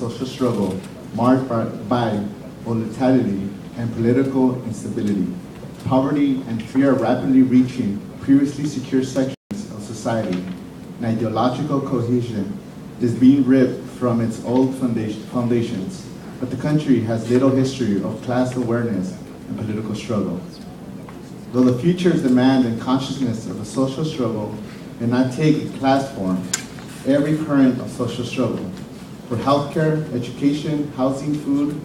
social struggle marked by volatility and political instability. Poverty and fear are rapidly reaching previously secure sections of society, and ideological cohesion is being ripped from its old foundations. But the country has little history of class awareness and political struggle. Though the future's demand and consciousness of a social struggle may not take a class form, every current of social struggle, for healthcare, education, housing, food,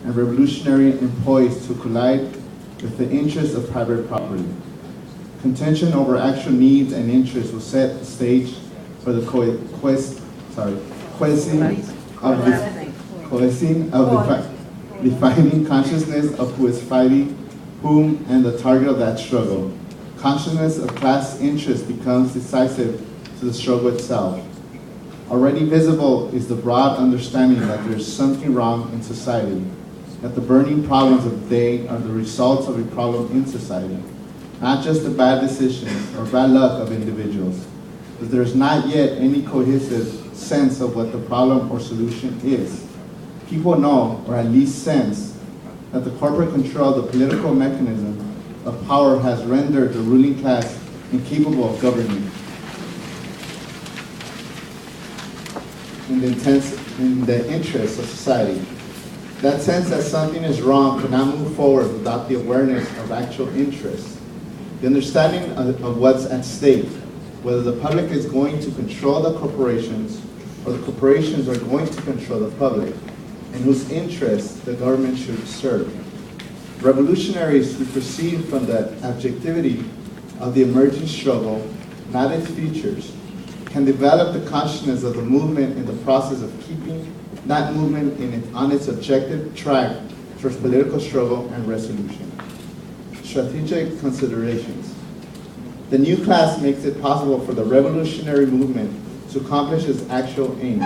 and revolutionary employees to collide with the interests of private property. Contention over actual needs and interests will set the stage for the defining consciousness of who is fighting whom and the target of that struggle. Consciousness of class interest becomes decisive to the struggle itself. Already visible is the broad understanding that there is something wrong in society, that the burning problems of the day are the results of a problem in society, not just the bad decisions or bad luck of individuals, but there is not yet any cohesive sense of what the problem or solution is. People know, or at least sense, that the corporate control of the political mechanism of power has rendered the ruling class incapable of governing in the interests of society. That sense that something is wrong cannot move forward without the awareness of actual interests. The understanding of what's at stake, whether the public is going to control the corporations or the corporations are going to control the public, and whose interests the government should serve. Revolutionaries who proceed from the objectivity of the emerging struggle, not its features, can develop the consciousness of the movement in the process of keeping that movement on its objective track towards political struggle and resolution. Strategic considerations. The new class makes it possible for the revolutionary movement to accomplish its actual aims.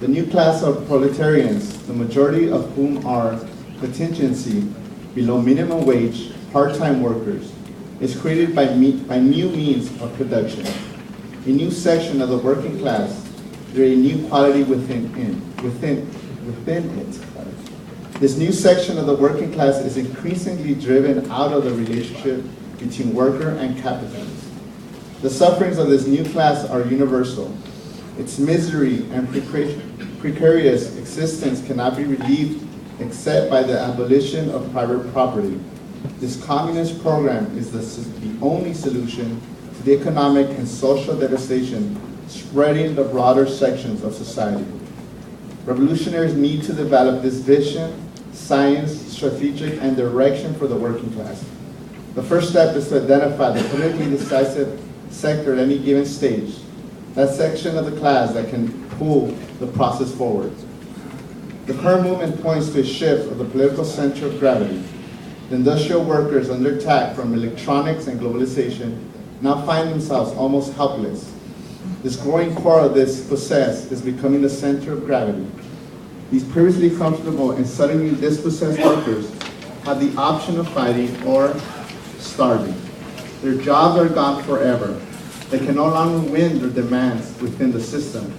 The new class of proletarians, the majority of whom are contingency, below minimum wage, part-time workers, is created by new means of production. A new section of the working class, there is a new quality within it. This new section of the working class is increasingly driven out of the relationship between worker and capitalist. The sufferings of this new class are universal. Its misery and precarious existence cannot be relieved except by the abolition of private property. This communist program is the only solution to the economic and social devastation spreading the broader sections of society. Revolutionaries need to develop this vision, science, strategic, and direction for the working class. The first step is to identify the politically decisive sector at any given stage, that section of the class that can pull the process forward. The current movement points to a shift of the political center of gravity. The industrial workers under attack from electronics and globalization now find themselves almost helpless. This growing core of this possess is becoming the center of gravity. These previously comfortable and suddenly dispossessed workers have the option of fighting or starving. Their jobs are gone forever. They can no longer win their demands within the system.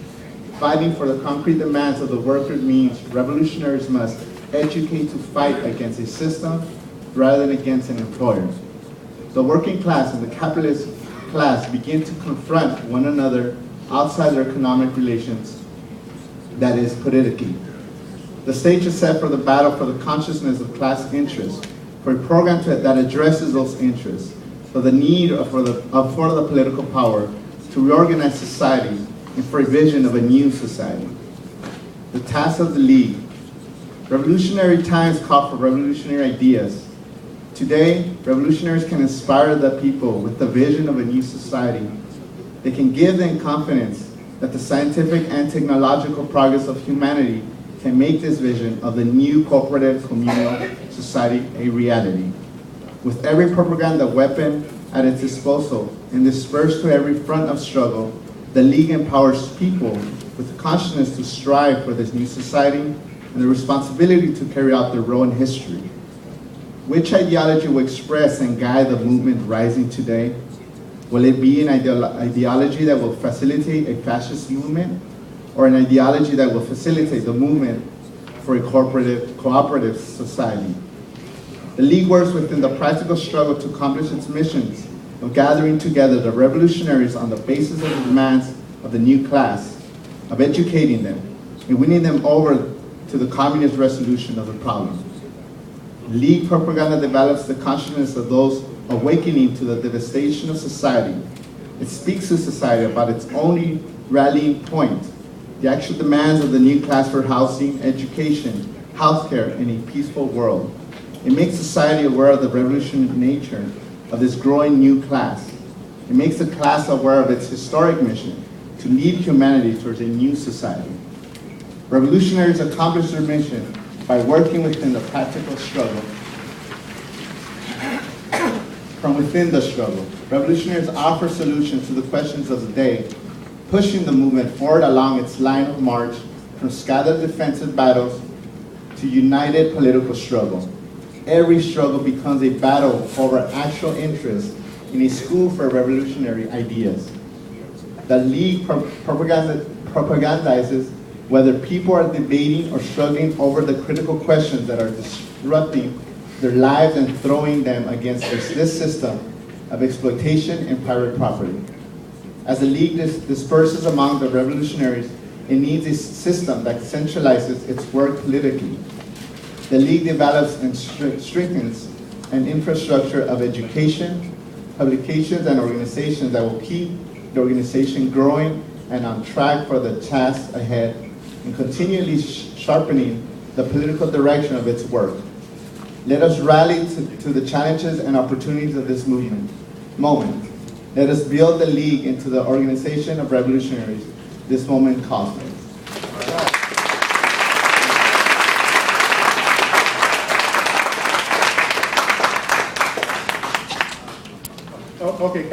Fighting for the concrete demands of the workers means revolutionaries must educate to fight against a system rather than against an employer. The working class and the capitalist class begin to confront one another outside their economic relations, that is, politically. The stage is set for the battle for the consciousness of class interests, for a program that addresses those interests, for the need for the political power to reorganize society and for a vision of a new society. The task of the League. Revolutionary times call for revolutionary ideas. Today, revolutionaries can inspire the people with the vision of a new society. They can give them confidence that the scientific and technological progress of humanity can make this vision of the new cooperative communal society a reality. With every propaganda weapon at its disposal and dispersed to every front of struggle, the League empowers people with the consciousness to strive for this new society and the responsibility to carry out their role in history. Which ideology will express and guide the movement rising today? Will it be an ideology that will facilitate a fascist movement? or an ideology that will facilitate the movement for a cooperative society. The League works within the practical struggle to accomplish its missions of gathering together the revolutionaries on the basis of the demands of the new class, of educating them, and winning them over to the communist resolution of the problem. League propaganda develops the consciousness of those awakening to the devastation of society. It speaks to society about its only rallying point, the actual demands of the new class for housing, education, healthcare, and a peaceful world. It makes society aware of the revolutionary nature of this growing new class. It makes the class aware of its historic mission to lead humanity towards a new society. Revolutionaries accomplish their mission by working within the practical struggle. From within the struggle, revolutionaries offer solutions to the questions of the day, pushing the movement forward along its line of march from scattered defensive battles to united political struggle. Every struggle becomes a battle over actual interest in a school for revolutionary ideas. The League propagandizes whether people are debating or struggling over the critical questions that are disrupting their lives and throwing them against this system of exploitation and private property. As the League disperses among the revolutionaries, it needs a system that centralizes its work politically. The League develops and strengthens an infrastructure of education, publications, and organizations that will keep the organization growing and on track for the tasks ahead, and continually sharpening the political direction of its work. Let us rally to the challenges and opportunities of this moment. Let us build the League into the organization of revolutionaries this moment calls for. Okay,